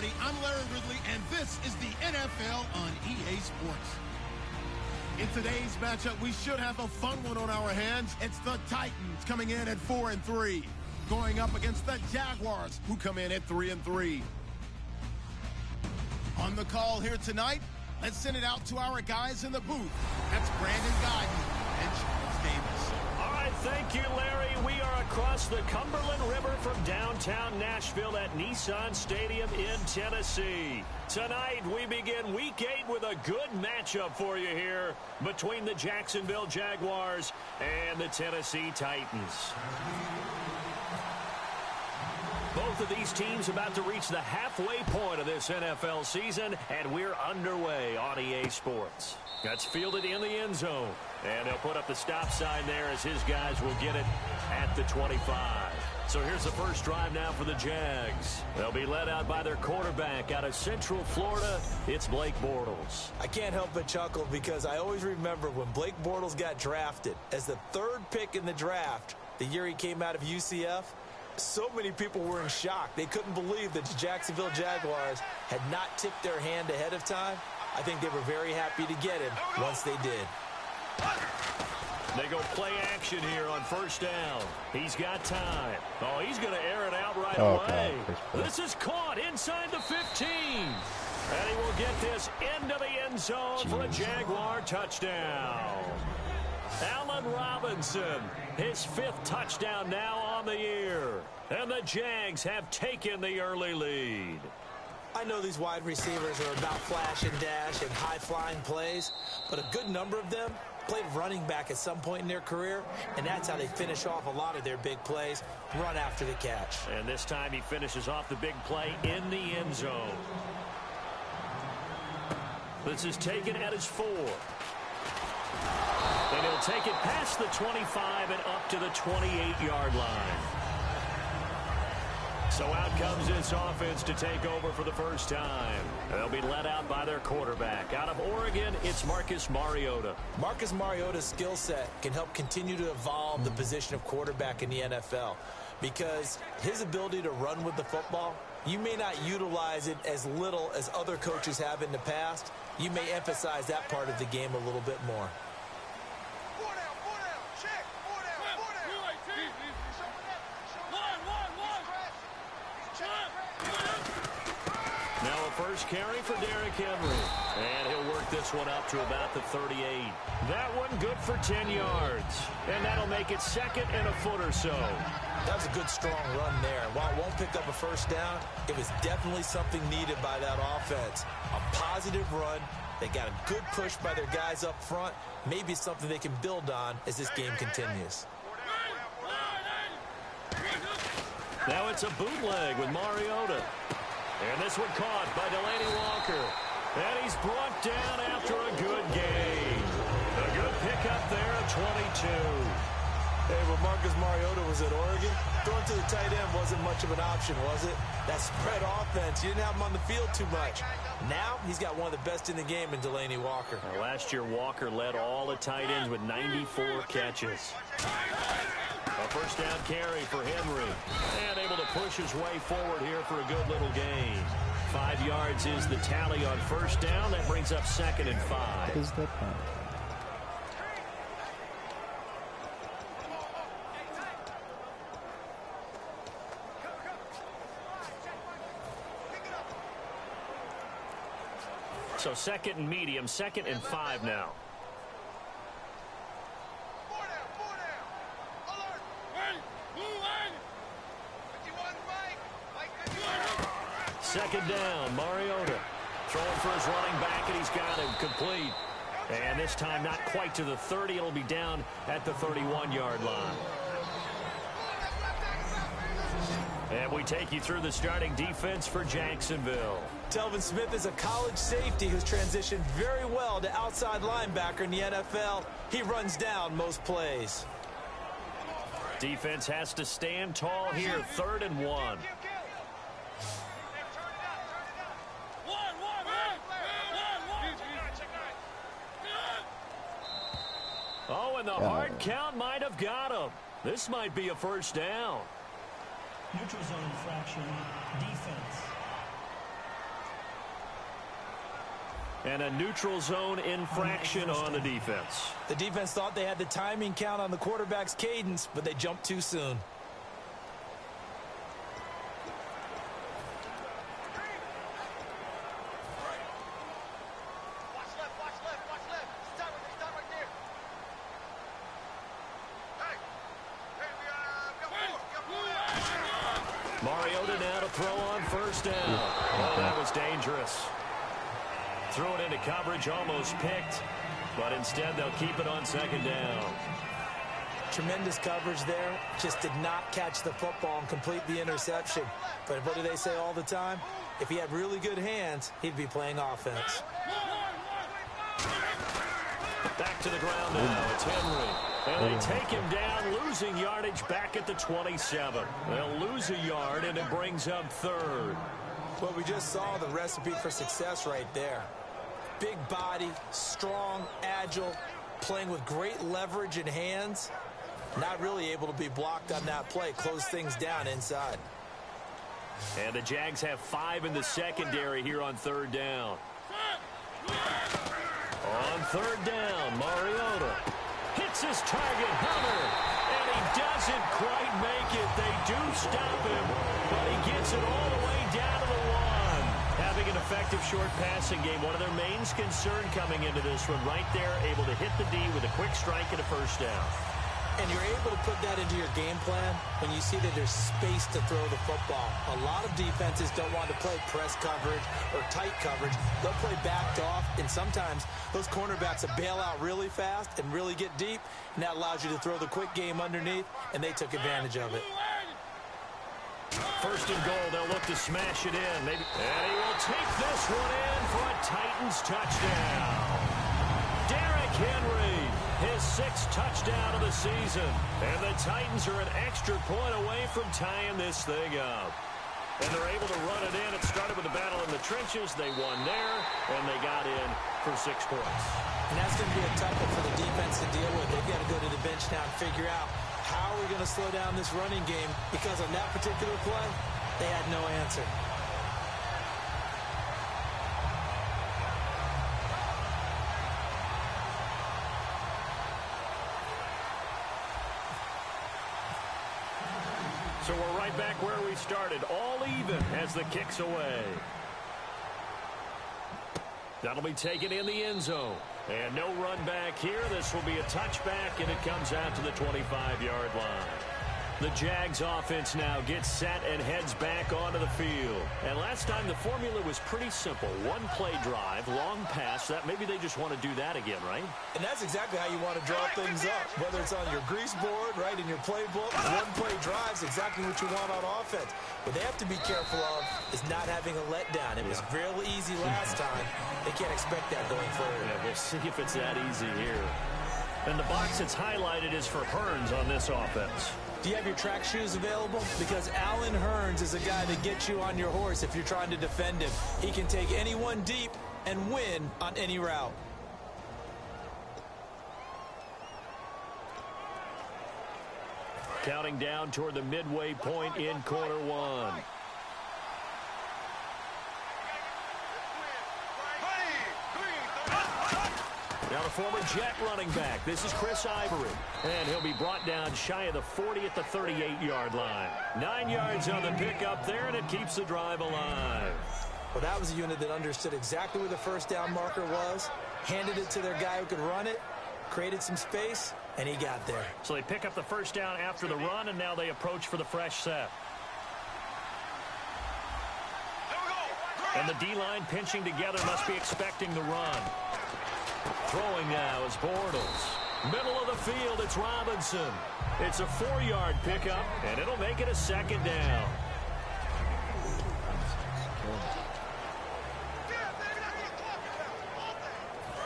everybody. I'm Larry Ridley, and this is the NFL on EA Sports. In today's matchup, we should have a fun one on our hands. It's the Titans coming in at 4-3, going up against the Jaguars, who come in at 3-3. On the call here tonight, let's send it out to our guys in the booth. That's Brandon Guyton and Charles Davis. All right, thank you, Larry. We are across the Cumberland River from downtown Nashville at Nissan Stadium in Tennessee. Tonight, we begin Week 8 with a good matchup for you here between the Jacksonville Jaguars and the Tennessee Titans. Both of these teams about to reach the halfway point of this NFL season, and we're underway on EA Sports. That's fielded in the end zone, and he'll put up the stop sign there as his guys will get it at the 25. So here's the first drive now for the Jags. They'll be led out by their quarterback out of Central Florida. It's Blake Bortles. I can't help but chuckle because I always remember when Blake Bortles got drafted as the third pick in the draft, the year he came out of UCF. So many people were in shock. They couldn't believe that the Jacksonville Jaguars had not tipped their hand ahead of time. I think they were very happy to get him once they did. They go play action here on first down. He's got time. Oh, he's going to air it out right away. This is caught inside the 15. And he will get this into the end zone for a Jaguar touchdown. Allen Robinson, his 5th touchdown now on the year. And the Jags have taken the early lead. I know these wide receivers are about flash and dash and high-flying plays, but a good number of them played running back at some point in their career, and that's how they finish off a lot of their big plays, run after the catch. And this time he finishes off the big play in the end zone. This is taken at his 4. And he'll take it past the 25 and up to the 28-yard line. So out comes this offense to take over for the first time. They'll be led out by their quarterback. Out of Oregon, it's Marcus Mariota. Marcus Mariota's skill set can help continue to evolve the position of quarterback in the NFL because his ability to run with the football, you may not utilize it as little as other coaches have in the past. You may emphasize that part of the game a little bit more. Now a first carry for Derrick Henry. And he'll work this one up to about the 38. That one good for 10 yards. And that'll make it second and a foot or so. That was a good, strong run there. While it won't pick up a first down, it was definitely something needed by that offense. A positive run. They got a good push by their guys up front. Maybe something they can build on as this game continues. Now it's a bootleg with Mariota. And this one caught by Delaney Walker. And he's brought down after a good gain. A good pickup there at 22. Hey, when Marcus Mariota was at Oregon, throwing to the tight end wasn't much of an option, was it? That spread offense, you didn't have him on the field too much. Now he's got one of the best in the game in Delaney Walker. Now, last year, Walker led all the tight ends with 94 catches. A first down carry for Henry. And able to push his way forward here for a good little gain. 5 yards is the tally on first down. That brings up second and 5. What is that plan? So second and medium, second and 5 now. Second down, Mariota. Throwing for his running back, and he's got him complete. And this time not quite to the 30. It'll be down at the 31-yard line. And we take you through the starting defense for Jacksonville. Telvin Smith is a college safety who's transitioned very well to outside linebacker in the NFL. He runs down most plays. Defense has to stand tall here, 3rd and 1. Oh, and the hard count might have got him. This might be a first down. Neutral zone infraction, defense. And a neutral zone infraction on the defense. The defense thought they had the timing count on the quarterback's cadence, but they jumped too soon. Mariota now to throw on first down. Oh, that was dangerous. Threw it into coverage, almost picked, but instead they'll keep it on second down. Tremendous coverage there. Just did not catch the football and complete the interception. But what do they say all the time? If he had really good hands, he'd be playing offense. Back to the ground now. It's Henry. And they take him down, losing yardage back at the 27. They'll lose a yard, and it brings up third. Well, we just saw the recipe for success right there. Big body, strong, agile, playing with great leverage in hands. Not really able to be blocked on that play. Close things down inside. And the Jags have 5 in the secondary here on third down. On third down, Mariota hits his target, Hunter, and he doesn't quite make it. They do stop him, but he gets it all the way down to the 1. Having an effective short passing game, one of their main concern coming into this one, right there, able to hit the D with a quick strike and a first down. And you're able to put that into your game plan when you see that there's space to throw the football. A lot of defenses don't want to play press coverage or tight coverage. They'll play backed off, and sometimes those cornerbacks will bail out really fast and really get deep, and that allows you to throw the quick game underneath, and they took advantage of it. First and goal, they'll look to smash it in. And he will take this one in for a Titans touchdown. Derrick Henry, his 6th touchdown of the season. And the Titans are an extra point away from tying this thing up. And they're able to run it in. It started with a battle in the trenches. They won there, and they got in for 6 points. And that's going to be a tough one for the defense to deal with. They've got to go to the bench now and figure out how are we going to slow down this running game, because on that particular play, they had no answer. So we're right back where we started, all even as the kick's away. That'll be taken in the end zone. And no run back here. This will be a touchback, and it comes out to the 25-yard line. The Jags offense now gets set and heads back onto the field. And last time the formula was pretty simple. One play drive, long pass. That maybe they just want to do that again, right? And that's exactly how you want to draw things up. Whether it's on your grease board, right, in your playbook, one play drive's exactly what you want on offense. What they have to be careful of is not having a letdown. It was real easy last time. They can't expect that going forward. Yeah, we'll see if it's that easy here. And the box that's highlighted is for Hearns on this offense. Do you have your track shoes available? Because Allen Hearns is a guy that gets you on your horse if you're trying to defend him. He can take anyone deep and win on any route. Counting down toward the midway point in quarter 1. Now the former Jet running back. This is Chris Ivory. And he'll be brought down shy of the 40 at the 38-yard line. 9 yards on the pickup there, and it keeps the drive alive. Well, that was a unit that understood exactly where the first down marker was, handed it to their guy who could run it, created some space, and he got there. So they pick up the first down after the run, and now they approach for the fresh set. And the D-line pinching together must be expecting the run. Throwing now is Bortles. Middle of the field, it's Robinson. It's a 4-yard pickup, and it'll make it a second down.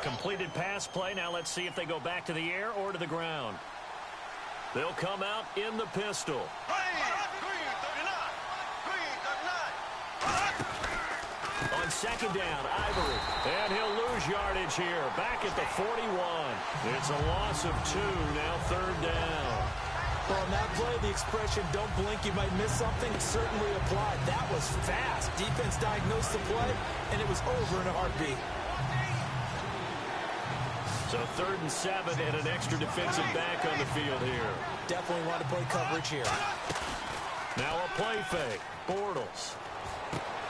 Completed pass play. Now let's see if they go back to the air or to the ground. They'll come out in the pistol. On second down, Ivory. And he'll lose yardage here. Back at the 41. It's a loss of 2. Now third down. Well, on that play, the expression, don't blink, you might miss something, certainly applied. That was fast. Defense diagnosed the play, and it was over in a heartbeat. So 3rd and 7 and an extra defensive back on the field here. Definitely want to play coverage here. Now a play fake. Bortles.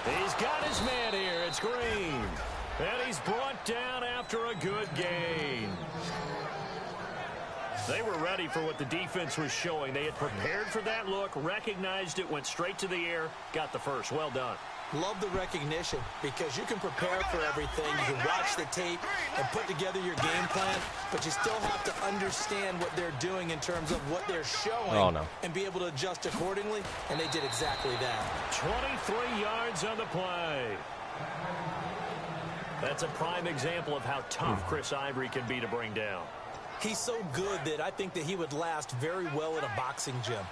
He's got his man here. It's Green. And he's brought down after a good gain. They were ready for what the defense was showing. They had prepared for that look, recognized it, went straight to the air, got the first. Well done. Love the recognition because you can prepare for everything. You can watch the tape and put together your game plan, but you still have to understand what they're doing in terms of what they're showing and be able to adjust accordingly, and they did exactly that. 23 yards on the play. That's a prime example of how tough Chris Ivory can be to bring down. He's so good that I think that he would last very well in a boxing gym.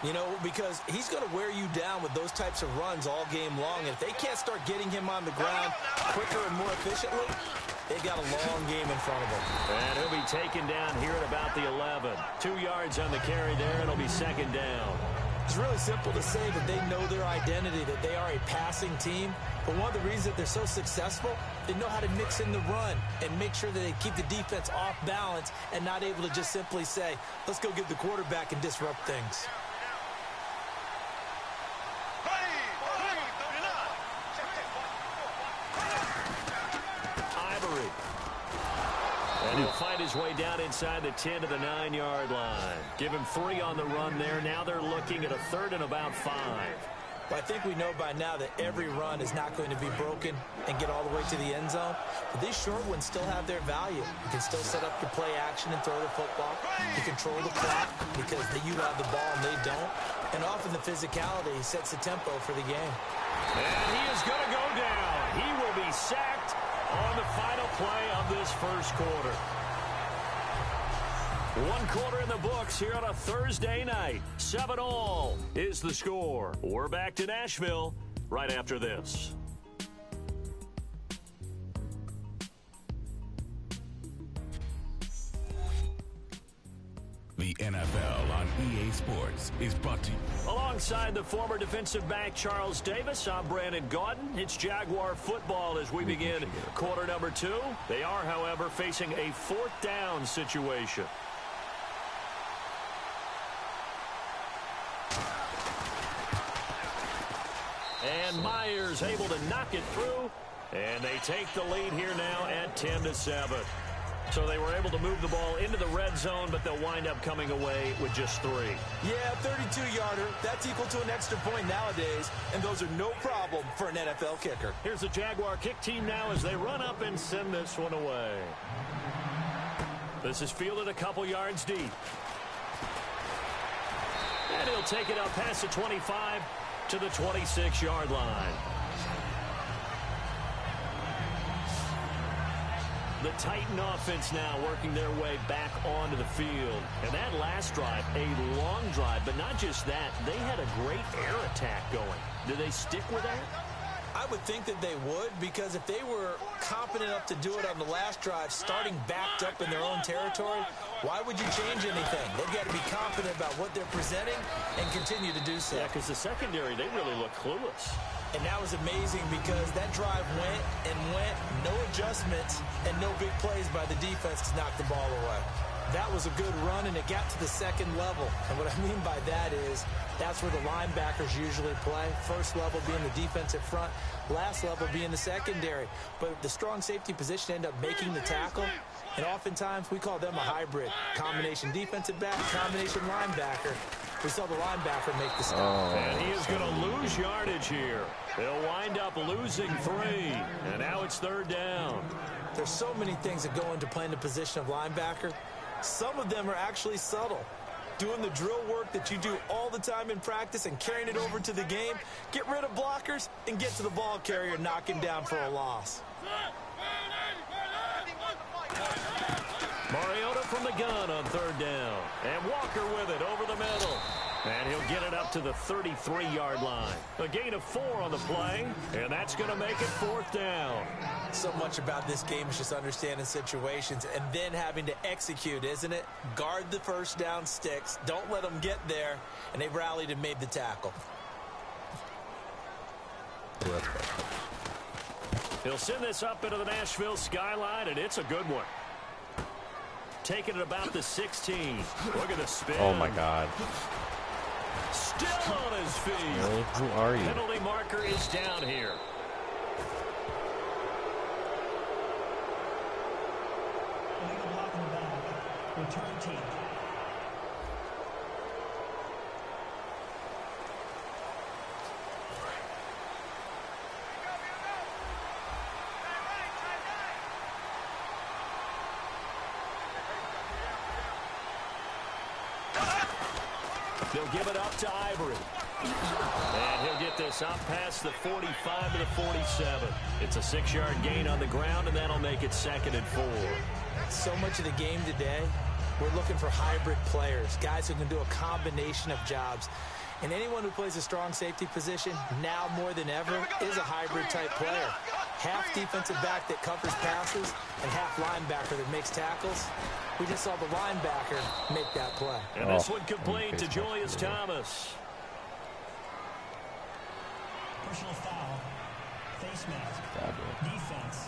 You know, because he's going to wear you down with those types of runs all game long. And if they can't start getting him on the ground quicker and more efficiently, they've got a long game in front of them. And he'll be taken down here at about the 11. 2 yards on the carry there, and it'll be 2nd down. It's really simple to say that they know their identity, that they are a passing team. But one of the reasons that they're so successful, they know how to mix in the run and make sure that they keep the defense off balance and not able to just simply say, let's go get the quarterback and disrupt things. Ivory. And he'll find his way down inside the 10 to the 9-yard line. Give him 3 on the run there. Now they're looking at a 3rd and about 5. Well, I think we know by now that every run is not going to be broken and get all the way to the end zone. But these short ones still have their value. You can still set up your play action and throw the football. You control the clock because you have the ball and they don't. And often the physicality sets the tempo for the game. And he is going to go down. He will be sacked on the final play of this first quarter. 1 quarter in the books here on a Thursday night. 7-all is the score. We're back to Nashville right after this. The NFL on EA Sports is brought to you. Alongside the former defensive back Charles Davis, I'm Brandon Gaudin. It's Jaguar football as we begin quarter number 2. They are, however, facing a 4th down situation. And Myers able to knock it through. And they take the lead here now at 10-7. So they were able to move the ball into the red zone, but they'll wind up coming away with just 3. Yeah, 32-yarder. That's equal to an extra point nowadays, and those are no problem for an NFL kicker. Here's the Jaguar kick team now as they run up and send this one away. This is fielded a couple yards deep. And he'll take it up past the 25 to the 26-yard line. The Titan offense now working their way back onto the field. And that last drive, a long drive, but not just that. They had a great air attack going. Do they stick with that? I would think that they would, because if they were competent enough to do it on the last drive, starting backed up in their own territory, why would you change anything? They've got to be confident about what they're presenting and continue to do so. Yeah, because the secondary, they really look clueless. And that was amazing because that drive went and went, no adjustments, and no big plays by the defense to knock the ball away. That was a good run, and it got to the second level. And what I mean by that is that's where the linebackers usually play. First level being the defensive front, last level being the secondary. But the strong safety position ended up making the tackle. And oftentimes we call them a hybrid. Combination defensive back, combination linebacker. We saw the linebacker make the stop. And he is going to lose yardage here. They'll wind up losing 3. And now it's 3rd down. There's so many things that go into playing the position of linebacker. Some of them are actually subtle. Doing the drill work that you do all the time in practice and carrying it over to the game. Get rid of blockers and get to the ball carrier, knock him down for a loss. Mariota from the gun on 3rd down. And Walker with it over the middle. And he'll get it up to the 33-yard line. A gain of 4 on the play, and that's going to make it 4th down. So much about this game is just understanding situations and then having to execute, isn't it? Guard the first down sticks. Don't let them get there. And they rallied and made the tackle. He'll send this up into the Nashville skyline, and it's a good one. taking it about the 16. Look at the spin. Oh, my God. Still on his feet. Really? Who are you? Penalty marker is down here. Return team. They'll give it up to Ivory. And he'll get this up past the 45 to the 47. It's a 6-yard gain on the ground, and that'll make it 2nd and 4. So much of the game today, we're looking for hybrid players, guys who can do a combination of jobs. And anyone who plays a strong safety position, now more than ever, is a hybrid-type player. Half defensive back that covers passes and half linebacker that makes tackles. We just saw the linebacker make that play. And this one complete to Julius Thomas. Personal foul. Face mask. Defense.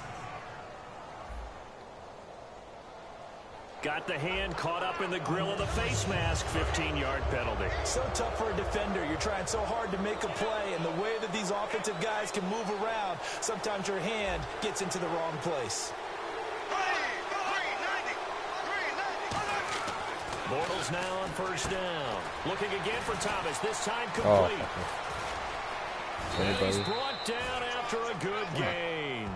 Got the hand caught up in the grill of the face mask. 15-yard penalty. So tough for a defender. You're trying so hard to make a play, and the way that these offensive guys can move around, sometimes your hand gets into the wrong place. Bortles now on 1st down. Looking again for Thomas. This time complete. And he's brought down after a good gain.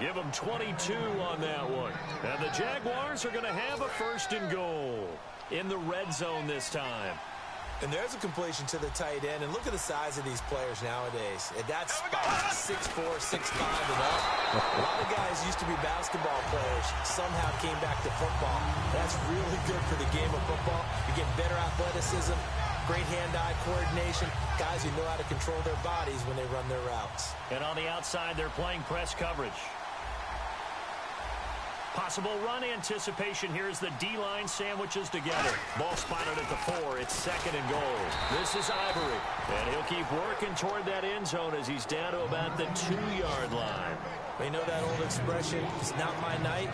Give him 22 on that one. And the Jaguars are going to have a 1st and goal in the red zone this time. And there's a completion to the tight end. And look at the size of these players nowadays. At that spot, 6'4", 6'5", and up. A lot of guys used to be basketball players. Somehow came back to football. That's really good for the game of football. You get better athleticism, great hand-eye coordination. Guys who know how to control their bodies when they run their routes. And on the outside, they're playing press coverage. Possible run anticipation here as the D-line sandwiches together. Ball spotted at the 4. It's 2nd and goal. This is Ivory. And he'll keep working toward that end zone as he's down to about the 2-yard line. You know that old expression, it's not my night?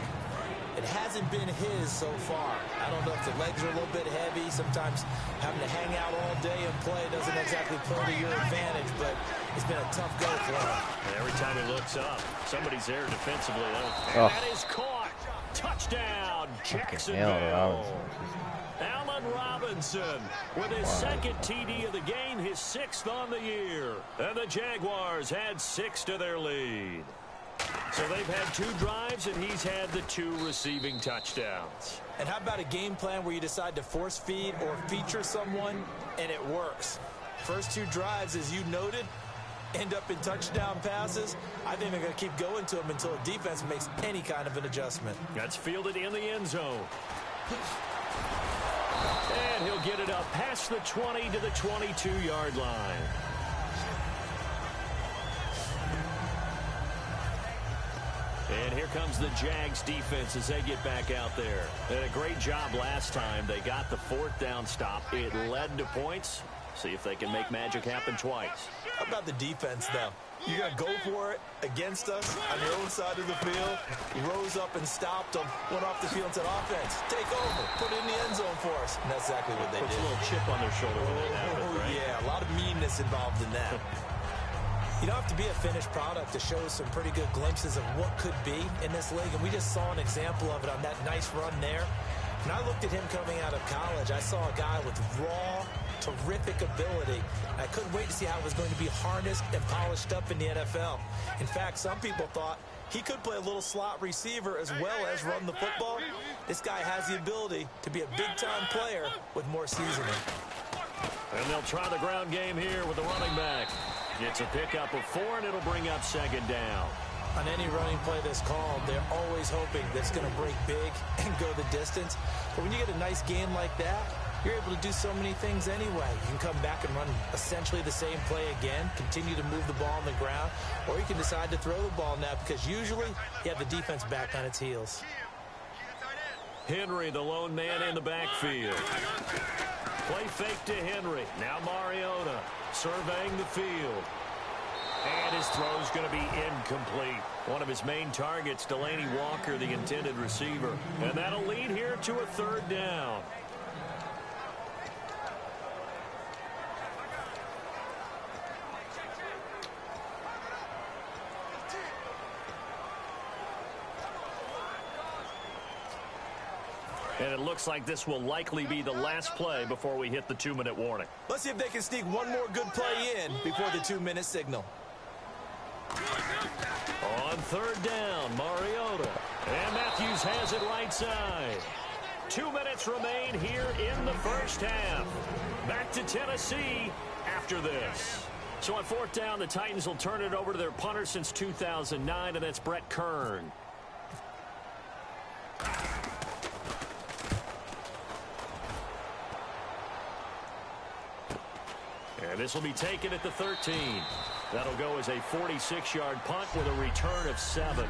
It hasn't been his so far. I don't know if the legs are a little bit heavy. Sometimes having to hang out all day and play doesn't exactly play to your advantage, but it's been a tough go for him. And every time he looks up, somebody's there defensively. And that is caught. Touchdown, Jacksonville. Allen Robinson with his 2nd TD of the game, his 6th on the year. And the Jaguars had 6 to their lead. So they've had 2 drives, and he's had the 2 receiving touchdowns. And how about a game plan where you decide to force feed or feature someone, and it works? First 2 drives, as you noted, end up in touchdown passes. I think they're going to keep going to them until the defense makes any kind of an adjustment. That's fielded in the end zone. And he'll get it up past the 20 to the 22-yard line. And here comes the Jags defense as they get back out there. They had a great job last time. They got the 4th down stop. It led to points. See if they can make magic happen twice. How about the defense, though? You're going to go for it against us on your own side of the field. Rose up and stopped them. Went off the field and said, offense, take over. Put it in the end zone for us. And that's exactly what they did. Puts a little chip on their shoulder when that happens, right? Yeah, a lot of meanness involved in that. You don't have to be a finished product to show some pretty good glimpses of what could be in this league. And we just saw an example of it on that nice run there. When I looked at him coming out of college, I saw a guy with raw, terrific ability. I couldn't wait to see how it was going to be harnessed and polished up in the NFL. In fact, some people thought he could play a little slot receiver as well as run the football. This guy has the ability to be a big-time player with more seasoning. And they'll try the ground game here with the running back. It's a pickup of 4, and it'll bring up 2nd down. On any running play that's called, they're always hoping that it's going to break big and go the distance. But when you get a nice game like that, you're able to do so many things anyway. You can come back and run essentially the same play again, continue to move the ball on the ground, or you can decide to throw the ball now because usually you have the defense back on its heels. Henry, the lone man in the backfield. Play fake to Henry. Now Mariota surveying the field. And his throw's going to be incomplete. One of his main targets, Delaney Walker, the intended receiver. And that'll lead here to a third down. And it looks like this will likely be the last play before we hit the 2-minute warning. Let's see if they can sneak one more good play in before the 2-minute signal. On third down, Mariota. And Matthews has it right side. 2 minutes remain here in the first half. Back to Tennessee after this. So on fourth down, the Titans will turn it over to their punter since 2009, and that's Brett Kern. And this will be taken at the 13. That'll go as a 46-yard punt with a return of 7.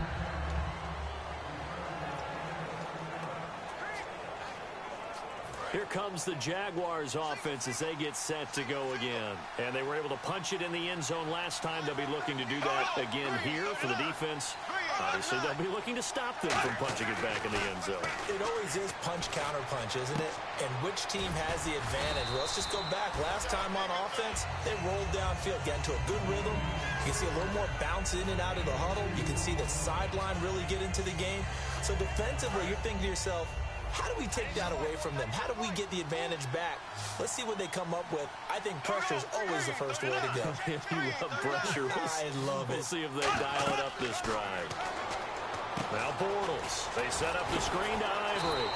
Here comes the Jaguars offense as they get set to go again. And they were able to punch it in the end zone last time. They'll be looking to do that again here for the defense. Obviously, they'll be looking to stop them from punching it back in the end zone. It always is punch-counter-punch, isn't it? And which team has the advantage? Well, let's just go back. Last time on offense, they rolled downfield, got into a good rhythm. You can see a little more bounce in and out of the huddle. You can see the sideline really get into the game. So defensively, you're thinking to yourself, how do we take that away from them? How do we get the advantage back? Let's see what they come up with. I think pressure is always the first way to go. You love pressure. I love it. We'll see if they dial it up this drive. Now Bortles. They set up the screen to Ivory.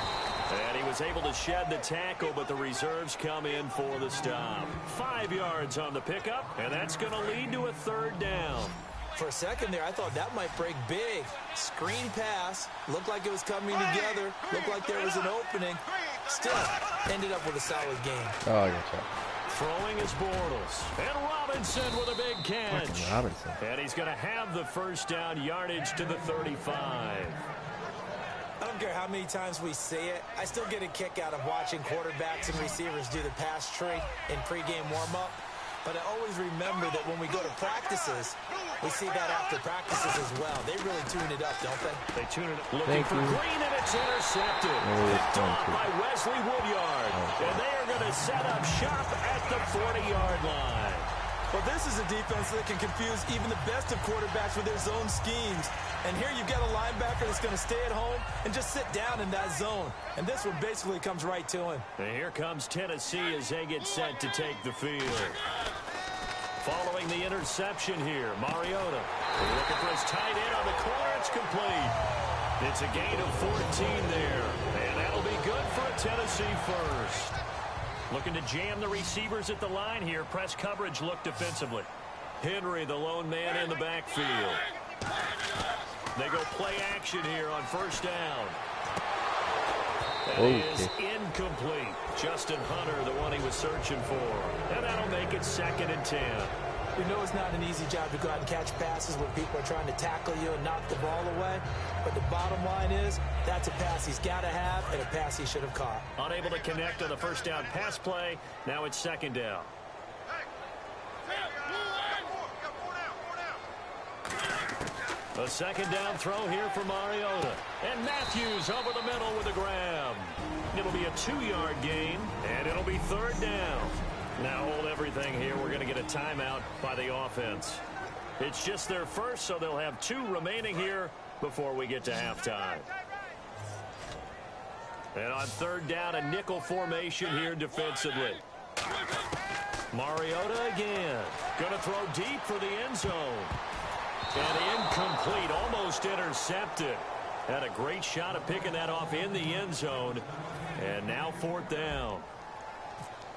And he was able to shed the tackle, but the reserves come in for the stop. 5 yards on the pickup, and that's going to lead to a third down. For a second there, I thought that might break big. Screen pass. Looked like it was coming together. Looked like there was an opening. Still, ended up with a solid game. Oh, I got you. Throwing is Bortles. And Robinson with a big catch. Robinson. And he's going to have the first down, yardage to the 35. I don't care how many times we see it. I still get a kick out of watching quarterbacks and receivers do the pass tree in pregame warm-up. But I always remember that when we go to practices, we see that after practices as well. They really tune it up, don't they? They tune it up. Looking for Green, and it's intercepted. Picked off by Wesley Woodyard. And they are going to set up shop at the 40-yard line. Well, this is a defense that can confuse even the best of quarterbacks with their zone schemes. And here you've got a linebacker that's going to stay at home and just sit down in that zone. And this one basically comes right to him. And here comes Tennessee as they get set to take the field. Following the interception here, Mariota looking for his tight end on the corner. It's complete. It's a gain of 14 there. And that'll be good for a Tennessee first. Looking to jam the receivers at the line here. Press coverage look defensively. Henry, the lone man in the backfield. They go play action here on first down. That is incomplete. Justin Hunter, the one he was searching for. And that'll make it 2nd and 10. We know it's not an easy job to go out and catch passes when people are trying to tackle you and knock the ball away. But the bottom line is, that's a pass he's got to have and a pass he should have caught. Unable to connect on the first down pass play. Now it's 2nd down. A 2nd down throw here for Mariota. And Matthews over the middle with a grab. It'll be a 2-yard gain, and it'll be 3rd down. Now hold everything here. We're going to get a timeout by the offense. It's just their first, so they'll have 2 remaining here before we get to halftime. And on 3rd down, a nickel formation here defensively. Mariota again. Going to throw deep for the end zone. And incomplete, almost intercepted. Had a great shot at picking that off in the end zone. And now 4th down.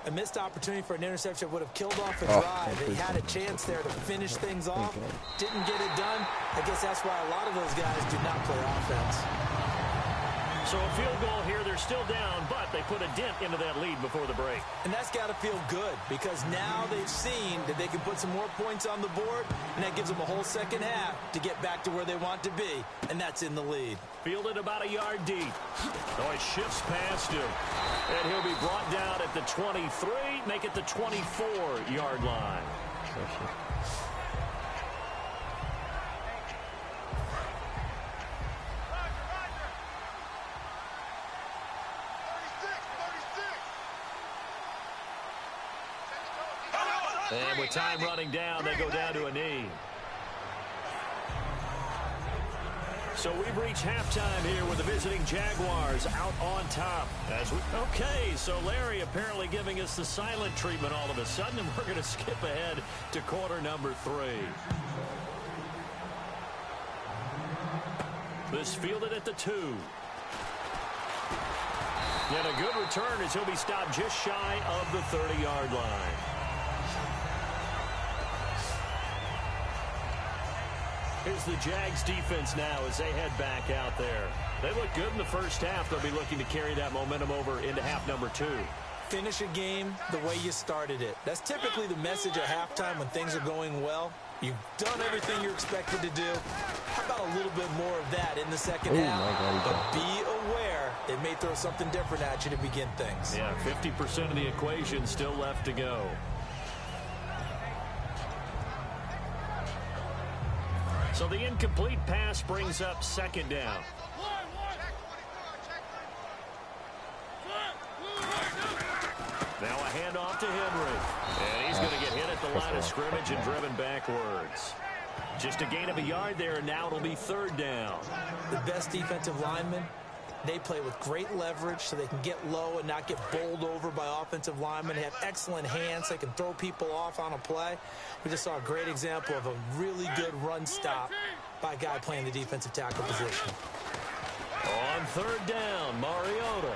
A missed opportunity for an interception would have killed off a drive. They had a chance there to finish things off. Didn't get it done. I guess that's why a lot of those guys do not play offense. So a field goal here. They're still down, but they put a dent into that lead before the break. And that's got to feel good because now they've seen that they can put some more points on the board, and that gives them a whole second half to get back to where they want to be, and that's in the lead. Fielded about a yard deep. Oh, it shifts past him. And he'll be brought down at the 23, make it the 24-yard line. And with time running down, they go down to a knee. So we've reached halftime here with the visiting Jaguars out on top. Okay, so Larry apparently giving us the silent treatment all of a sudden, and we're going to skip ahead to quarter number 3. This fielded at the 2. And a good return as he'll be stopped just shy of the 30-yard line. Here's the Jags defense now as they head back out there. They look good in the first half. They'll be looking to carry that momentum over into half number 2. Finish a game the way you started it. That's typically the message at halftime when things are going well. You've done everything you're expected to do. How about a little bit more of that in the second half? But be aware they may throw something different at you to begin things. Yeah, 50% of the equation still left to go. So the incomplete pass brings up second down. Now a handoff to Henry. And he's going to get hit at the line of scrimmage and driven backwards. Just a gain of a yard there, and now it'll be third down. The best defensive linemen, they play with great leverage so they can get low and not get bowled over by offensive linemen. They have excellent hands. They can throw people off on a play. We just saw a great example of a really good run stop by a guy playing the defensive tackle position. On third down, Mariota.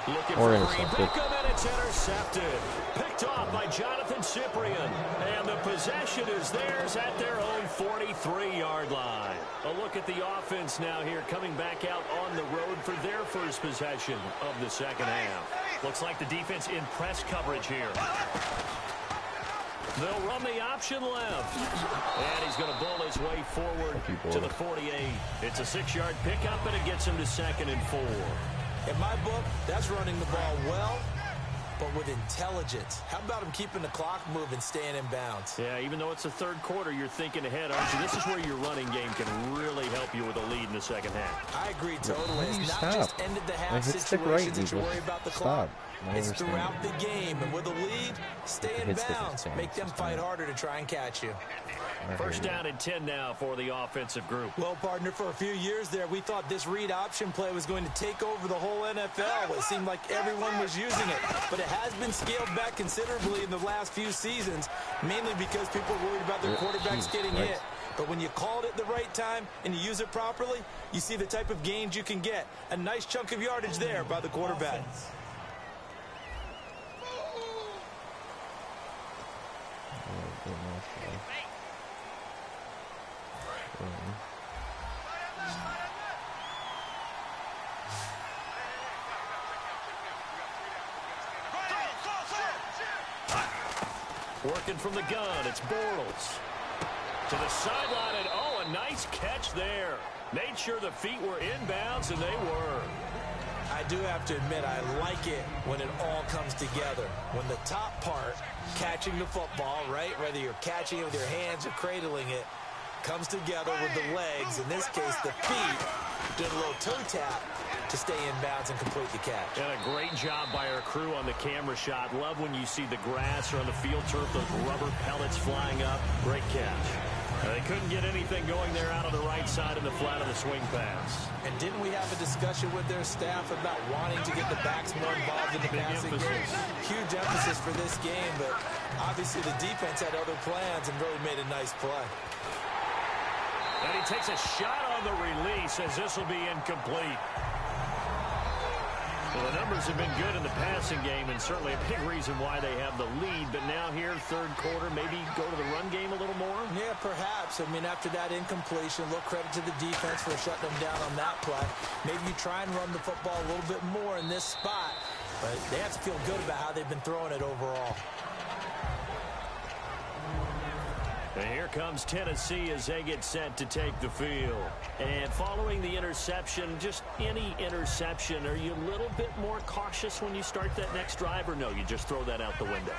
Looking for Green Beckham, and it's intercepted. Picked off by Jonathan Cyprien. And the possession is theirs at their own 43-yard line. A look at the offense now here coming back out on the road for their first possession of the second half. Looks like the defense in press coverage here. They'll run the option left. And he's going to bull his way forward to the 48. It's a 6-yard pickup, and it gets him to 2nd and 4. In my book, that's running the ball well, but with intelligence. How about him keeping the clock moving, staying in bounds? Yeah, even though it's the third quarter, you're thinking ahead, aren't you? This is where your running game can really help you with a lead in the second half. I agree totally. It's not just ended the half situations that you worry about the clock. It's throughout the game. And with a lead, stay in bounds. Make them fight harder to try and catch you. First down and 10 now for the offensive group. Well, partner, for a few years there, we thought this read option play was going to take over the whole NFL. It seemed like everyone was using it. But it has been scaled back considerably in the last few seasons, mainly because people are worried about their quarterbacks getting hit. But when you call it at the right time and you use it properly, you see the type of gains you can get. A nice chunk of yardage there by the quarterback. Working from the gun, it's Bortles. To the sideline, and oh, a nice catch there. Made sure the feet were inbounds, and they were. I do have to admit, I like it when it all comes together. When the top part, catching the football, right, whether you're catching it with your hands or cradling it, comes together with the legs, in this case the feet, did a little toe tap to stay in bounds and complete the catch. And a great job by our crew on the camera shot. Love when you see the grass or on the field turf, those rubber pellets flying up. Great catch. They couldn't get anything going there out on the right side in the flat of the swing pass. And didn't we have a discussion with their staff about wanting to get the backs more involved in the passing game? Huge emphasis for this game, but obviously the defense had other plans and really made a nice play. And he takes a shot on the release as this will be incomplete. Well, the numbers have been good in the passing game and certainly a big reason why they have the lead. But now here, third quarter, maybe go to the run game a little more? Yeah, perhaps. I mean, after that incompletion, a little credit to the defense for shutting them down on that play. Maybe you try and run the football a little bit more in this spot. But they have to feel good about how they've been throwing it overall. And here comes Tennessee as they get set to take the field. And following the interception, just any interception, are you a little bit more cautious when you start that next drive, or no, you just throw that out the window?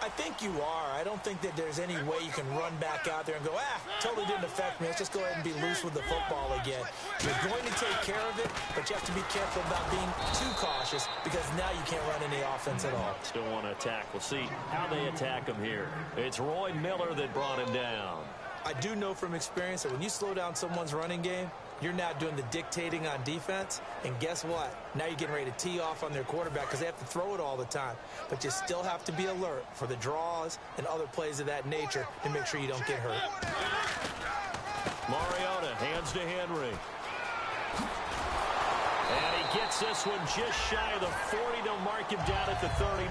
I I think you are. I don't think that there's any way you can run back out there and go, totally didn't affect me. Let's just go ahead and be loose with the football again. You're going to take care of it, but you have to be careful about being too cautious because now you can't run any offense at all. Still want to attack. We'll see how they attack him here. It's Roy Miller that brought him down. I do know from experience that when you slow down someone's running game, you're now doing the dictating on defense, and guess what? Now you're getting ready to tee off on their quarterback because they have to throw it all the time. But you still have to be alert for the draws and other plays of that nature to make sure you don't get hurt. Mariota hands to Henry. And he gets this one just shy of the 40. They'll mark him down at the 39.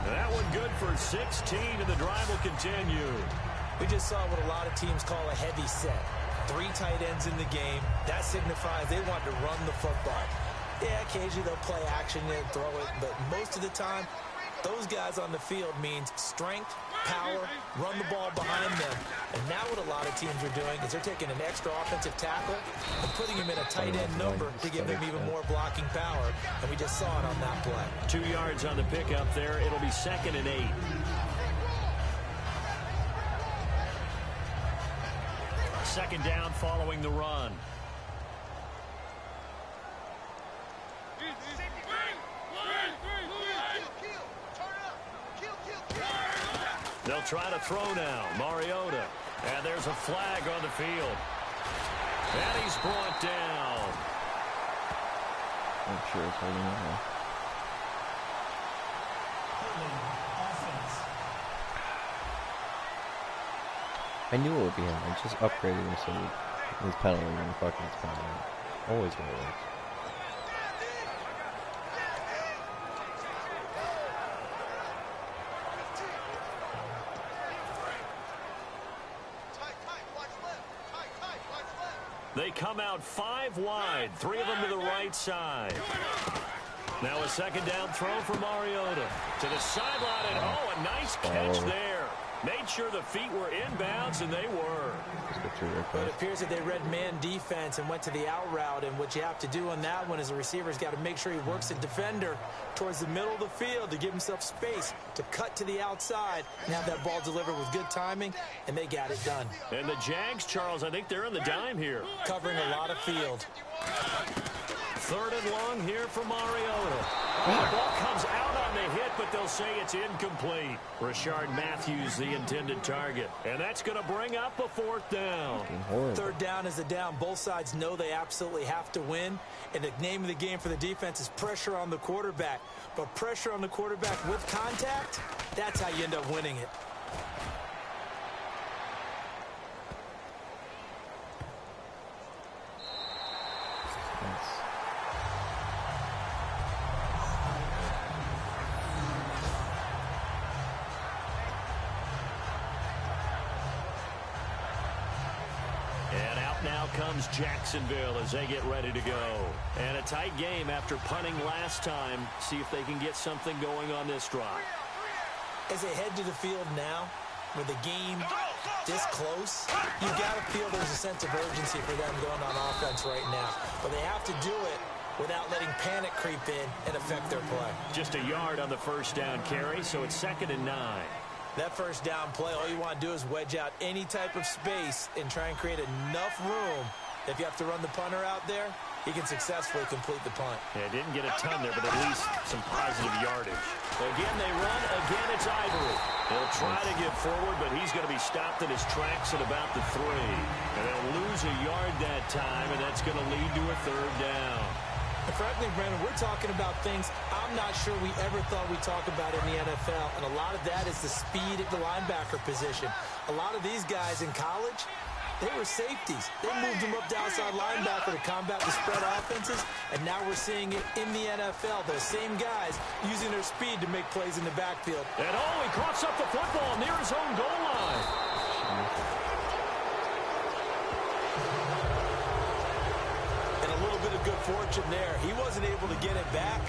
That one good for 16, and the drive will continue. We just saw what a lot of teams call a heavy set. 3 tight ends in the game. That signifies they want to run the football. Yeah, occasionally they'll play action and throw it, but most of the time, those guys on the field means strength, power, run the ball behind them. And now what a lot of teams are doing is they're taking an extra offensive tackle and putting him in a tight end number to give him even more blocking power. And we just saw it on that play. 2 yards on the pickup there. It'll be 2nd and 8. Second down following the run. They'll try to throw now. Mariota. And there's a flag on the field. And he's brought down. I'm sure it's holding it now. I knew it would be him. I just upgraded him so his penalty and fucking his penalty. Always what it works. They come out 5 wide, 3 of them to the right side. Now a second down throw for Mariota. To the sideline, and a nice catch there. Made sure the feet were inbounds, and they were. But it appears that they read man defense and went to the out route, and what you have to do on that one is the receiver's got to make sure he works the defender towards the middle of the field to give himself space to cut to the outside and have that ball delivered with good timing, and they got it done. And the Jags, Charles, I think they're in the dime here. Covering a lot of field. 3rd and long here for Mariota. The ball comes out on the hit, but they'll say it's incomplete. Rashard Matthews, the intended target. And that's going to bring up a 4th down. 3rd down is the down. Both sides know they absolutely have to win. And the name of the game for the defense is pressure on the quarterback. But pressure on the quarterback with contact, that's how you end up winning it. Comes Jacksonville as they get ready to go. And a tight game after punting last time. See if they can get something going on this drive. As they head to the field now, with the game this close, you've got to feel there's a sense of urgency for them going on offense right now. But they have to do it without letting panic creep in and affect their play. Just a yard on the first down carry, so it's 2nd and 9. That first down play, all you want to do is wedge out any type of space and try and create enough room. If you have to run the punter out there, he can successfully complete the punt. Yeah, didn't get a ton there, but at least some positive yardage. Again, they run. Again, it's Ivory. He'll try to get forward, but he's going to be stopped in his tracks at about the 3. And they'll lose a yard that time, and that's going to lead to a 3rd down. And frankly, Brandon, we're talking about things I'm not sure we ever thought we'd talk about in the NFL, and a lot of that is the speed at the linebacker position. A lot of these guys in college, they were safeties. They moved them up to outside linebacker to combat the spread offenses, and now we're seeing it in the NFL. Those same guys using their speed to make plays in the backfield. And he coughs up the football near his own goal line. Good fortune there. He wasn't able to get it back,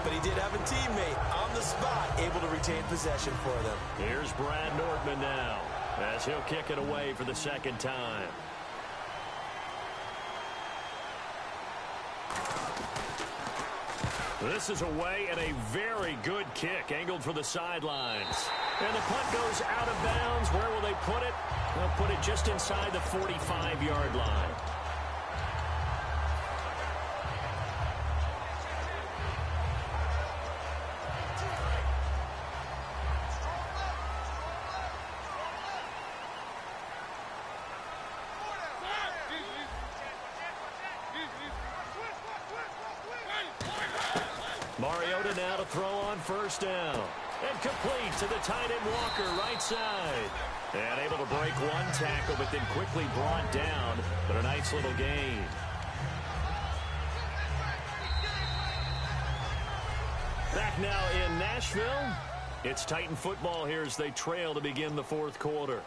but he did have a teammate on the spot able to retain possession for them. Here's Brad Nortman now as he'll kick it away for the 2nd time. This is away and a very good kick angled for the sidelines. And the punt goes out of bounds. Where will they put it? They'll put it just inside the 45-yard line. Mariota now to throw on first down. And complete to the tight end Walker, right side. And able to break one tackle, but then quickly brought down. But a nice little gain. Back now in Nashville. It's Titan football here as they trail to begin the fourth quarter.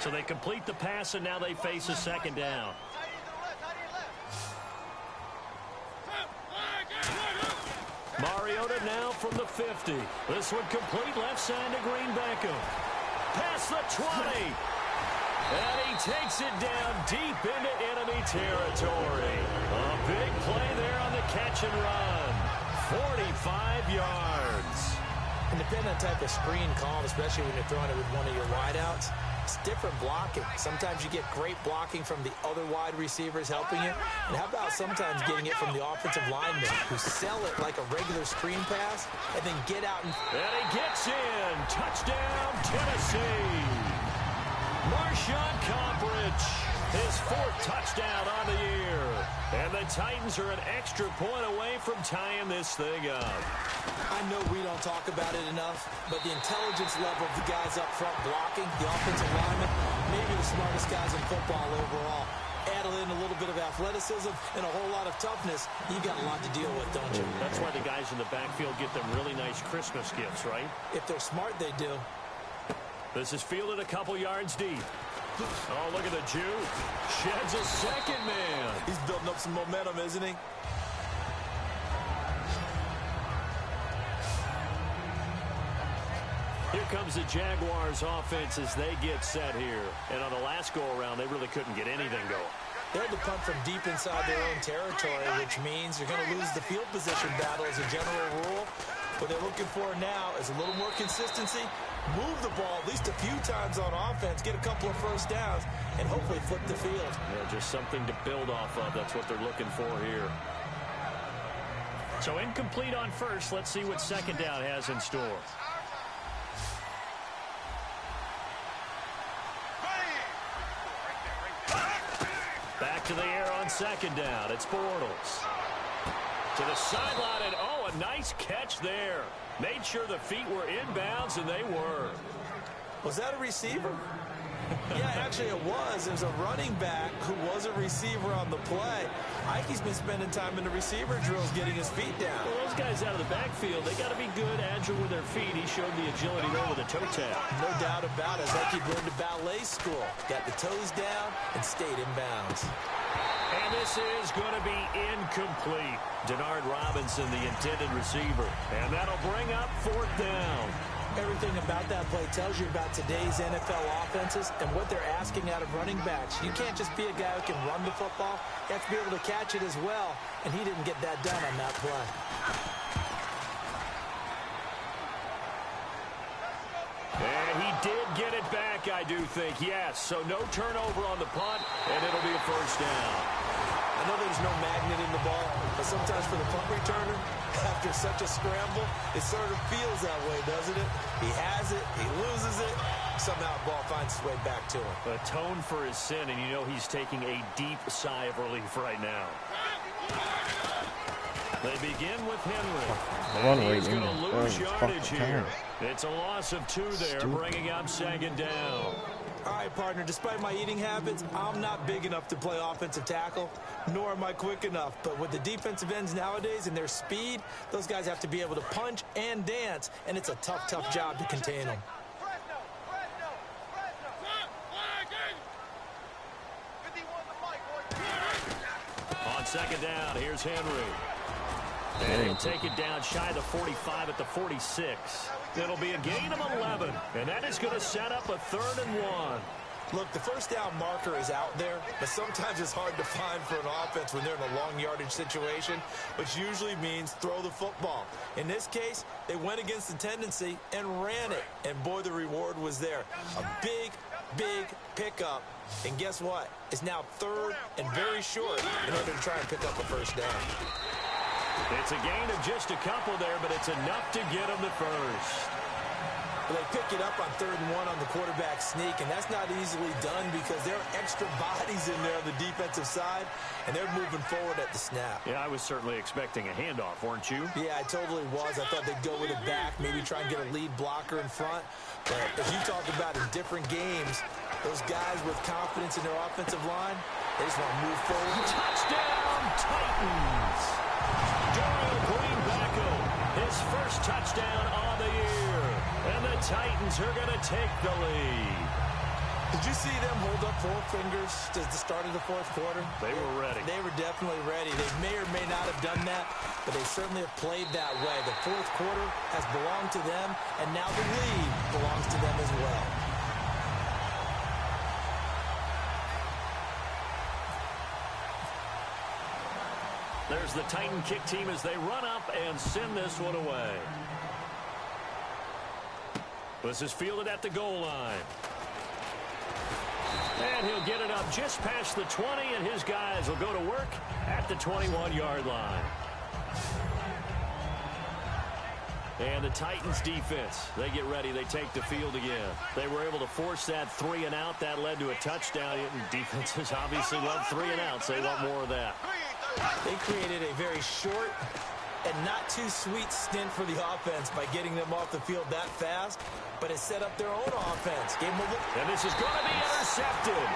So they complete the pass, and now they face a second down. Mariota now from the 50. This one complete left side to Green Beckham. Past the 20. And he takes it down deep into enemy territory. A big play there on the catch and run. 45 yards. And depending on the type of screen call, especially when you're throwing it with one of your wideouts, it's different blocking. Sometimes you get great blocking from the other wide receivers helping you. And how about sometimes getting it from the offensive linemen who sell it like a regular screen pass and then get out and he gets in. Touchdown, Tennessee. Marshawn Combridge, his fourth touchdown on the year. And the Titans are an extra point away from tying this thing up. I know we don't talk about it enough, but the intelligence level of the guys up front blocking, the offensive linemen, maybe the smartest guys in football overall. Add in a little bit of athleticism and a whole lot of toughness, you got a lot to deal with, don't you? That's why the guys in the backfield get them really nice Christmas gifts, right? If they're smart, they do. This is fielded a couple yards deep. Oh, look at the Jew. Sheds a second man. He's building up some momentum, isn't he? Here comes the Jaguars offense as they get set here. And on the last go-around, they really couldn't get anything going. They had to punt from deep inside their own territory, which means you're going to lose the field position battle as a general rule. What they're looking for now is a little more consistency, move the ball at least a few times on offense, get a couple of first downs, and hopefully flip the field. Yeah, just something to build off of. That's what they're looking for here. So incomplete on first. Let's see what second down has in store. Back to the air on second down. It's Bortles. To the sideline, and oh, a nice catch there. Made sure the feet were inbounds, and they were. Was that a receiver? Yeah, actually it was. It was a running back who was a receiver on the play. Ikey's been spending time in the receiver drills getting his feet down. Well, those guys out of the backfield, they got to be good, agile with their feet. He showed the agility there with a toe tap. No doubt about it. It's like he'd learned to ballet school. Got the toes down and stayed in bounds. And this is going to be incomplete. Denard Robinson, the intended receiver. And that'll bring up fourth down. Everything about that play tells you about today's NFL offenses and what they're asking out of running backs. You can't just be a guy who can run the football. You have to be able to catch it as well, and he didn't get that done on that play. And he did get it back, I do think, yes. So no turnover on the punt, and it'll be a first down. I know there's no magnet in the ball, but sometimes for the punt returner, after such a scramble, it sort of feels that way, doesn't it? He has it, he loses it, somehow the ball finds its way back to him. Atone for his sin, and you know he's taking a deep sigh of relief right now. They begin with Henry. And he's going to lose yardage here. It's a loss of 2 there, bringing up second down. All right, partner, despite my eating habits, I'm not big enough to play offensive tackle, nor am I quick enough. But with the defensive ends nowadays and their speed, those guys have to be able to punch and dance, and it's a tough, tough job to contain them. On second down, here's Henry. And he'll take it down shy of the 45 at the 46. It'll be a gain of 11, and that is going to set up a 3rd and 1. Look, the first down marker is out there, but sometimes it's hard to find for an offense when they're in a long yardage situation, which usually means throw the football. In this case, they went against the tendency and ran it, and boy, the reward was there. A big, big pickup, and guess what? It's now third and very short in order to try and pick up a first down. It's a gain of just a couple there, but it's enough to get them the first. They pick it up on 3rd and 1 on the quarterback sneak, and that's not easily done because there are extra bodies in there on the defensive side, and they're moving forward at the snap. Yeah, I was certainly expecting a handoff, weren't you? Yeah, I totally was. I thought they'd go with it back, maybe try and get a lead blocker in front. But as you talked about in different games, those guys with confidence in their offensive line, they just want to move forward. Touchdown, Titans! Dorial Greenbacko, his first touchdown on the year. And the Titans are going to take the lead. Did you see them hold up 4 fingers at the start of the 4th quarter? They were ready. They were definitely ready. They may or may not have done that, but they certainly have played that way. The 4th quarter has belonged to them, and now the lead belongs to them as well. There's the Titan kick team as they run up and send this one away. This is fielded at the goal line. And he'll get it up just past the 20, and his guys will go to work at the 21-yard line. And the Titans defense, they get ready. They take the field again. They were able to force that 3 and out. That led to a touchdown. Defenses obviously love 3 and outs. They want more of that. They created a very short and not too sweet stint for the offense by getting them off the field that fast, but it set up their own offense. And this is going to be intercepted.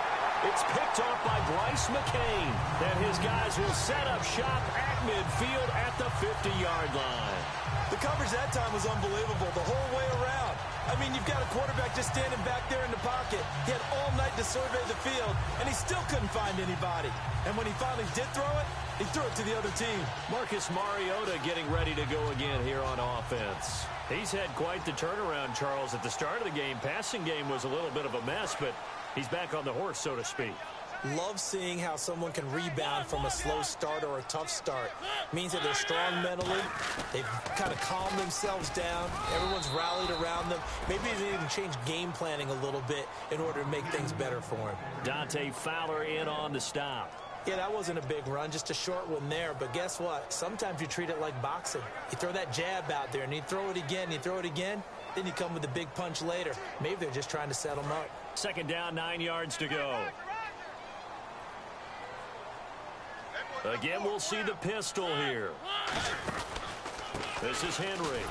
It's picked off by Bryce McCain. And his guys will set up shop at midfield at the 50-yard line. The coverage that time was unbelievable the whole way around. I mean, you've got a quarterback just standing back there in the pocket. He had all night to survey the field, and he still couldn't find anybody. And when he finally did throw it, he threw it to the other team. Marcus Mariota getting ready to go again here on offense. He's had quite the turnaround, Charles. At the start of the game, passing game was a little bit of a mess, but he's back on the horse, so to speak. Love seeing how someone can rebound from a slow start or a tough start. Means that they're strong mentally. They've kind of calmed themselves down. Everyone's rallied around them. Maybe they need to change game planning a little bit in order to make things better for them. Dante Fowler in on the stop. Yeah, that wasn't a big run, just a short one there. But guess what? Sometimes you treat it like boxing. You throw that jab out there, and you throw it again, you throw it again, then you come with a big punch later. Maybe they're just trying to set them up. 2nd down, 9 yards to go. Again, we'll see the pistol here. This is Henry.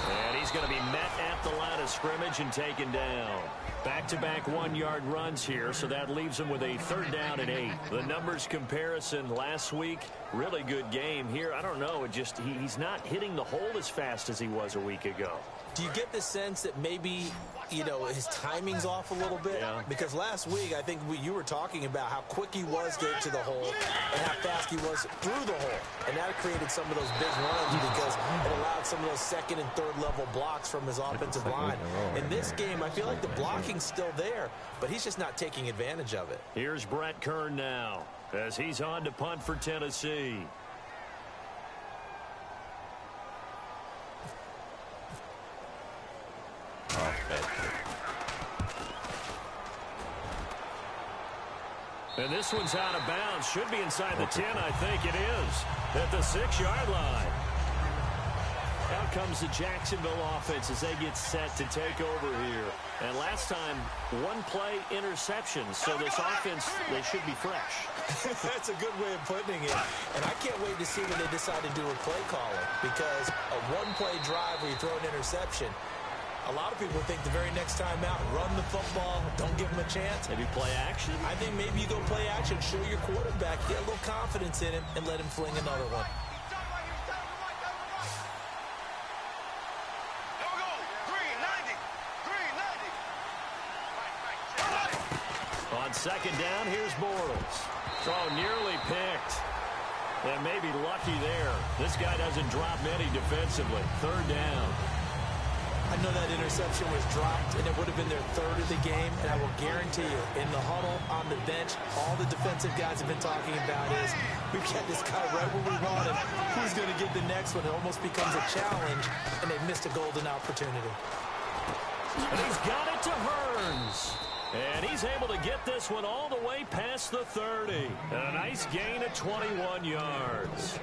And he's going to be met at the line of scrimmage and taken down. Back-to-back 1-yard runs here, so that leaves him with a 3rd down and 8. The numbers comparison last week, really good game here. I don't know, he's not hitting the hole as fast as he was a week ago. Do you get the sense that maybe, his timing's off a little bit? Yeah. Because last week, I think you were talking about how quick he was to get to the hole and how fast he was through the hole. And that created some of those big runs because it allowed some of those 2nd and 3rd level blocks from his offensive line. In this game, I feel like the blocking's still there, but he's just not taking advantage of it. Here's Brett Kern now as he's on to punt for Tennessee. And this one's out of bounds. Should be inside the 10, I think it is. At the 6-yard line. Out comes the Jacksonville offense as they get set to take over here. And last time, 1-play interception. So this offense, they should be fresh. That's a good way of putting it. And I can't wait to see when they decide to do a play calling. Because a 1-play drive where you throw an interception, a lot of people think the very next time out, run the football, don't give him a chance. Maybe play action? I think maybe you go play action, show your quarterback, get a little confidence in him, and let him fling another one. On 2nd down, here's Bortles. Oh, nearly picked. And maybe lucky there. This guy doesn't drop many defensively. 3rd down. I know that interception was dropped, and it would have been their third of the game, and I will guarantee you, in the huddle, on the bench, all the defensive guys have been talking about is, we've got this guy right where we want him. Who's going to get the next one? It almost becomes a challenge, and they've missed a golden opportunity. And he's got it to Hearns. And he's able to get this one all the way past the 30. A nice gain of 21 yards.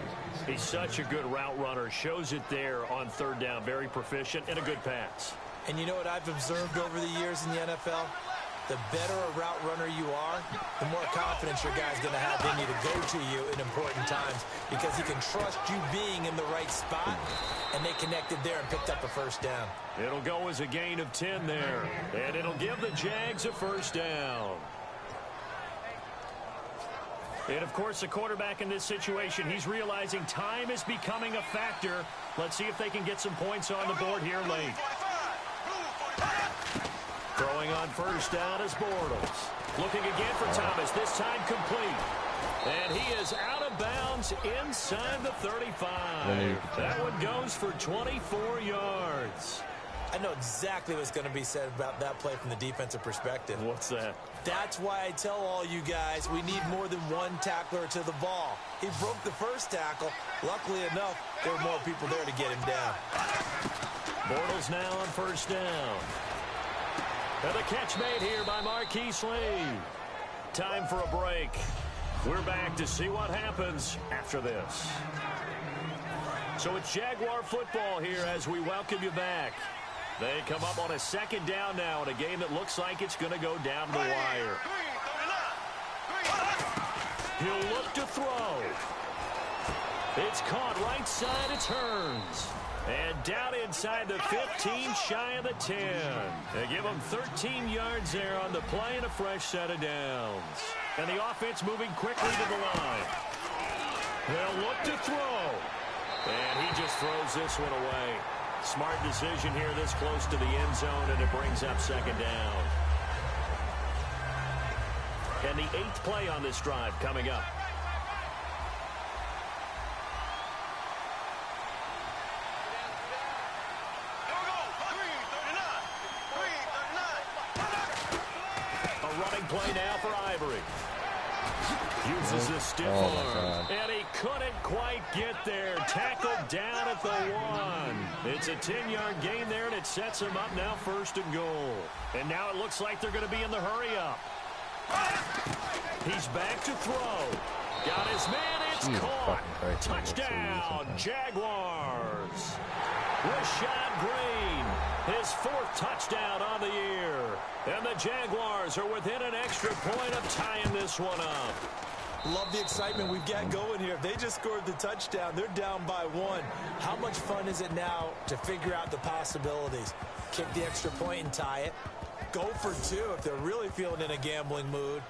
He's such a good route runner. Shows it there on third down. Very proficient and a good pass. And you know what I've observed over the years in the NFL? The better a route runner you are, the more confidence your guy's going to have in you to go to you in important times because he can trust you being in the right spot, and they connected there and picked up a first down. It'll go as a gain of 10 there, and it'll give the Jags a first down. And, of course, the quarterback in this situation, he's realizing time is becoming a factor. Let's see if they can get some points on the board here late. Throwing on first down is Bortles. Looking again for Thomas, this time complete. And he is out of bounds inside the 35. That one goes for 24 yards. I know exactly what's going to be said about that play from the defensive perspective. What's that? That's why I tell all you guys we need more than one tackler to the ball. He broke the first tackle. Luckily enough, there were more people there to get him down. Bortles now on first down. And a catch made here by Marquise Lee. Time for a break. We're back to see what happens after this. So it's Jaguar football here as we welcome you back. They come up on a second down now in a game that looks like it's going to go down to the wire. He'll look to throw. It's caught right side. It's Hearns. And down inside the 15, shy of the 10. They give him 13 yards there on the play and a fresh set of downs. And the offense moving quickly to the line. They'll look to throw. And he just throws this one away. Smart decision here this close to the end zone, and it brings up second down. And the 8th play on this drive coming up. Play now for Ivory. Uses the stiff arm. And he couldn't quite get there. Tackled down at the 1. It's a 10-yard gain there, and it sets him up now first and goal. And now it looks like they're going to be in the hurry-up. He's back to throw. Got his man. It's caught. Touchdown, Jaguars. Rashad Green. His 4th touchdown on the year. And the Jaguars are within an extra point of tying this one up. Love the excitement we've got going here. If they just scored the touchdown, they're down by 1. How much fun is it now to figure out the possibilities? Kick the extra point and tie it. Go for 2 if they're really feeling in a gambling mood.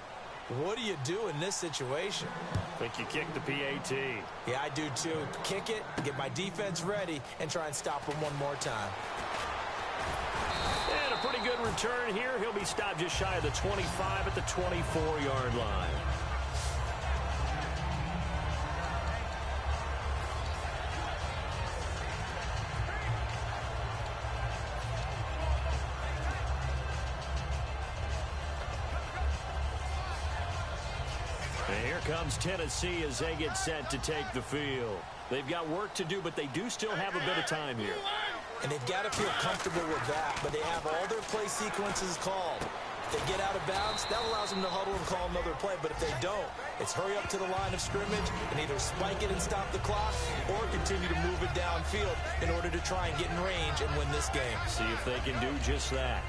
What do you do in this situation? I think you kick the PAT. Yeah, I do too. Kick it, get my defense ready, and try and stop them one more time. And a pretty good return here. He'll be stopped just shy of the 25 at the 24-yard line. And here comes Tennessee as they get set to take the field. They've got work to do, but they do still have a bit of time here. And they've got to feel comfortable with that, but they have all their play sequences called. If they get out of bounds, that allows them to huddle and call another play, but if they don't, it's hurry up to the line of scrimmage and either spike it and stop the clock or continue to move it downfield in order to try and get in range and win this game. See if they can do just that.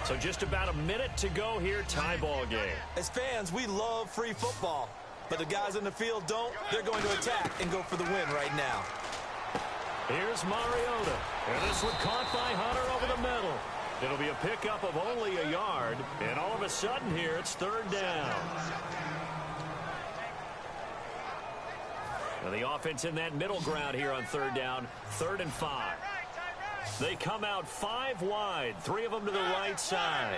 So just about a minute to go here, tie ball game. As fans, we love free football. But the guys in the field don't. They're going to attack and go for the win right now. Here's Mariota. And this one caught by Hunter over the middle. It'll be a pickup of only a yard. And all of a sudden here, it's third down. And the offense in that middle ground here on third down. 3rd and 5. They come out 5 wide. 3 of them to the right side.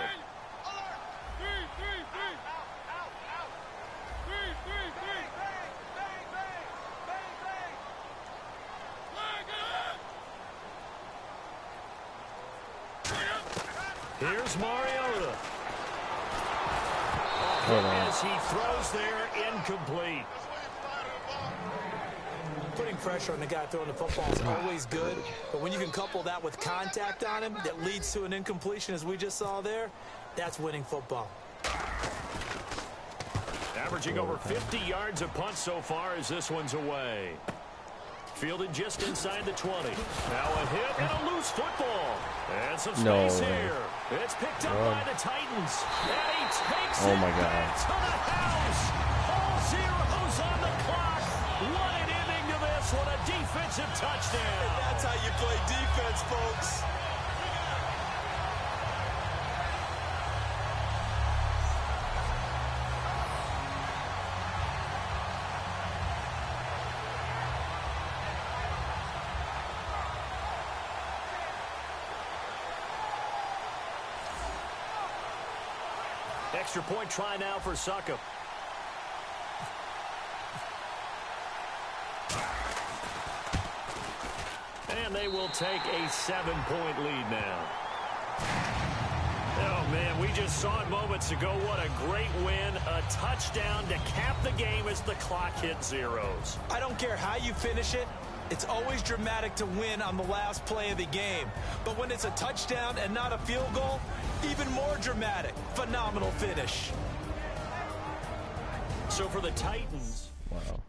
Here's Mariota. As he throws there, incomplete. Putting pressure on the guy throwing the football is always good, but when you can couple that with contact on him that leads to an incompletion, as we just saw there, that's winning football. Averaging over 50 yards a punt so far as this one's away. Fielded just inside the 20. Now a hit and a loose football. And some space here. It's picked up by the Titans. And he takes it back to the house. All zeros on the clock. What an ending to this. What a defensive touchdown. And that's how you play defense, folks. Extra point try now for Suckup. And they will take a 7-point lead now. Oh, man, we just saw it moments ago. What a great win. A touchdown to cap the game as the clock hit zeros. I don't care how you finish it. It's always dramatic to win on the last play of the game. But when it's a touchdown and not a field goal, even more dramatic. Phenomenal finish. So for the Titans. Wow.